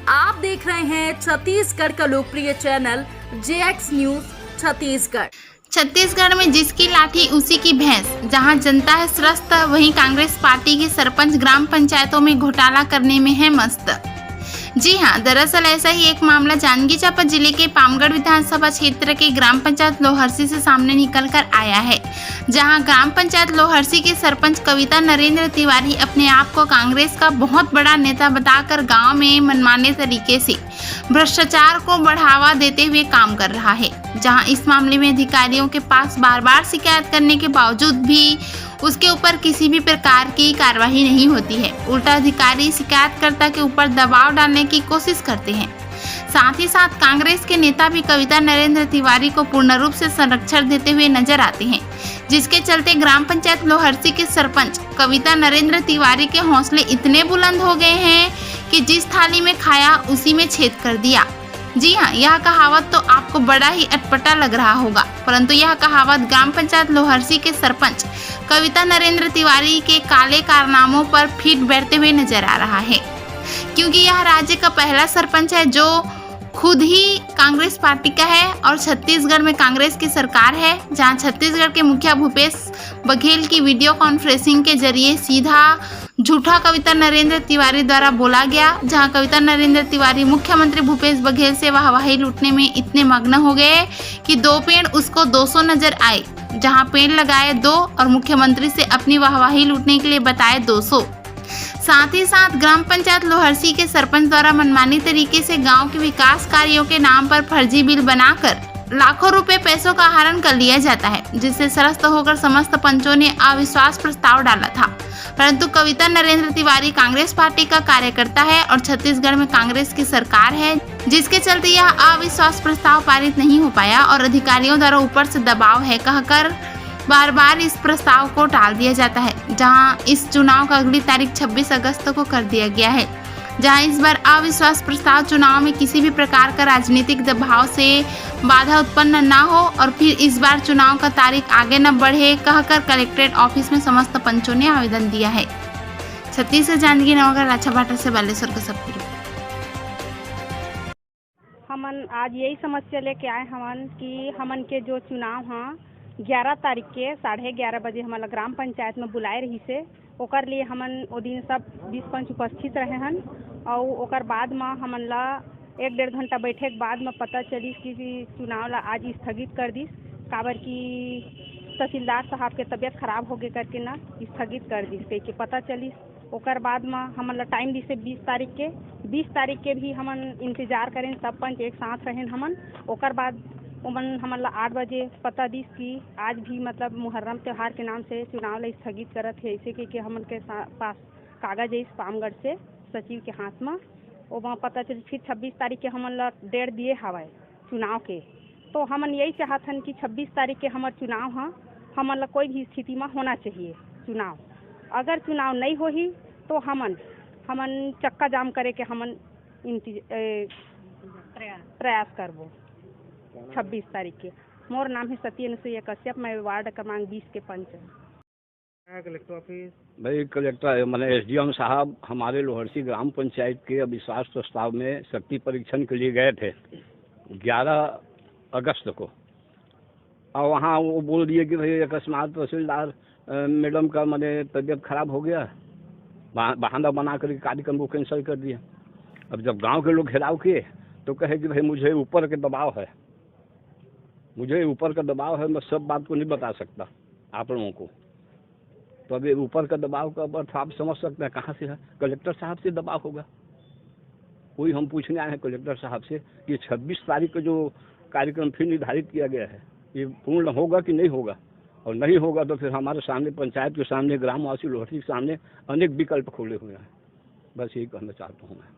आप देख रहे हैं छत्तीसगढ़ का लोकप्रिय channel JX news Chhattisgarh. Chhattisgarh में जिसकी लाठी उसी की भैंस। जहां जनता है त्रस्त, वहीं कांग्रेस पार्टी के सरपंच ग्राम पंचायतों में घोटाला करने में है मस्त। जी हां, दरअसल ऐसा ही एक मामला जांजगीर चांपा जिले के पामगढ़ विधानसभा क्षेत्र के ग्राम पंचायत लोहरसी से सामने निकल कर आया है, जहां ग्राम पंचायत लोहरसी के सरपंच कविता नरेंद्र तिवारी अपने आप को कांग्रेस का बहुत बड़ा नेता बताकर गांव में मनमाने तरीके से भ्रष्टाचार को बढ़ावा देते हुए काम कर रहा है। जहां इस मामले में अधिकारियों के पास बार बार शिकायत करने के बावजूद भी उसके ऊपर किसी भी प्रकार की कार्रवाई नहीं होती है। उल्टा अधिकारी शिकायतकर्ता के ऊपर दबाव डालने की कोशिश करते हैं। साथ ही साथ कांग्रेस के नेता भी कविता नरेंद्र तिवारी को पूर्ण रूप से संरक्षण देते हुए नजर आते हैं, जिसके चलते ग्राम पंचायत लोहरसी के सरपंच कविता नरेंद्र तिवारी के हौसले इतने बुलंद हो गए हैं कि जिस थाली में खाया उसी में छेद कर दिया। जी हाँ, यह कहावत तो आपको बड़ा ही अटपटा लग रहा होगा, परंतु यह कहावत ग्राम पंचायत लोहरसी के सरपंच कविता नरेंद्र तिवारी के काले कारनामों पर फीट बैठते हुए नजर आ रहा है, क्योंकि यह राज्य का पहला सरपंच है जो खुद ही कांग्रेस पार्टी का है और छत्तीसगढ़ में कांग्रेस की सरकार है, जहां छत्तीसगढ़ के मुखिया भूपेश बघेल की वीडियो कॉन्फ्रेंसिंग के जरिए सीधा झूठा कविता नरेंद्र तिवारी द्वारा बोला गया। जहां कविता नरेंद्र तिवारी मुख्यमंत्री भूपेश बघेल से वाहवाही लूटने में इतने मग्न हो गए कि 2 पेड़ उसको 200 नजर आए, जहां पेड़ लगाए 2 और मुख्यमंत्री से अपनी वाहवाही लूटने के लिए बताए 200। साथ ही साथ ग्राम पंचायत लोहरसी के सरपंच द्वारा मनमानी तरीके से गांव के विकास कार्यों के नाम पर फर्जी बिल बनाकर लाखों रुपए पैसों का आहरण कर लिया जाता है, जिससे त्रस्त होकर समस्त पंचों ने अविश्वास प्रस्ताव डाला था। परंतु कविता नरेंद्र तिवारी कांग्रेस पार्टी का कार्यकर्ता है और छत्तीसगढ़ में कांग्रेस की सरकार है, जिसके चलते यह अविश्वास प्रस्ताव पारित नहीं हो पाया और अधिकारियों द्वारा ऊपर से दबाव है कहकर बार बार इस प्रस्ताव को टाल दिया जाता है। जहां इस चुनाव का अगली तारीख 26 अगस्त को कर दिया गया है, जहां इस बार अविश्वास प्रस्ताव चुनाव में किसी भी प्रकार का राजनीतिक दबाव से बाधा उत्पन्न न हो और फिर इस बार चुनाव का तारीख आगे न बढ़े कहकर कलेक्ट्रेट ऑफिस में समस्त पंचों ने आवेदन दिया है। छत्तीसगढ़ जांजगीर नवागढ़ लाछाभाटा से बालेश्वर का सब। हमन आज यही समस्या लेके आए हमन कि हमन के जो चुनाव हाँ 11 तारीख के 11:30 बजे हमन ग्राम पंचायत में बुलाए रही से, ओकर लिए हमन ओ दिन सब 20 पंच उपस्थित रहे हन और ओकर बाद में हमन ला 1-1.5 घंटा बैठे के बाद में पता चली कि चुनाव ला आज स्थगित कर दी, काबर की तहसीलदार साहब के तबीयत खराब हो गए करके ना स्थगित कर दी के पता चली। ओकर बाद में हमन ला टाइम दी से 20 तारीख के भी हमन इंतजार करें, सब पंच एक साथ रहें हमन। ओकर बाद हमन ला 8 बजे पता दी कि आज भी मतलब मुहर्रम त्यौहार के नाम से चुनाव ला स्थगित करत है। ऐसे कि हमन के पास कागज है पामगढ़ से सचिव के हाथ में, वहाँ पता चली फिर 26 तारीख के हमन ला डेट दिए हवाए चुनाव के। तो हमन यही चाहतन कि 26 तारीख के हमार चुनाव हाँ हमन ला कोई भी स्थिति में होना चाहिए चुनाव। अगर चुनाव नहीं होही तो हमन चक्का जाम करे के हमन प्रयास करबो 26 तारीख के। मोर नाम है सत्यनुसुईया कश्यप, मैं वार्ड क्रमांक 20 के पंच है। कलेक्टर ऑफिस भाई कलेक्टर मैंने SDM साहब हमारे लोहरसी ग्राम पंचायत के अविश्वास प्रस्ताव में शक्ति परीक्षण के लिए गए थे 11 अगस्त को, और वहाँ वो बोल दिए कि भाई अकस्मात तहसीलदार मैडम का मैंने तबीयत खराब हो गया, बहाना बना कर कार्यक्रम को कैंसिल कर दिया। अब जब गांव के लोग घेराव किए तो कहे कि भाई मुझे ऊपर के दबाव है, मैं सब बात को नहीं बता सकता आप लोगों को। तो अभी ऊपर का दबाव का अर्थ आप समझ सकते हैं कहाँ से है। कलेक्टर साहब से दबाव होगा। कोई हम पूछने आए हैं कलेक्टर साहब से कि 26 तारीख का जो कार्यक्रम फिर निर्धारित किया गया है ये पूर्ण होगा कि नहीं होगा, और नहीं होगा तो फिर हमारे सामने पंचायत के सामने ग्रामवासी लोहरसी के सामने अनेक विकल्प खोले हुए हैं। बस यही कहना चाहता हूँ मैं।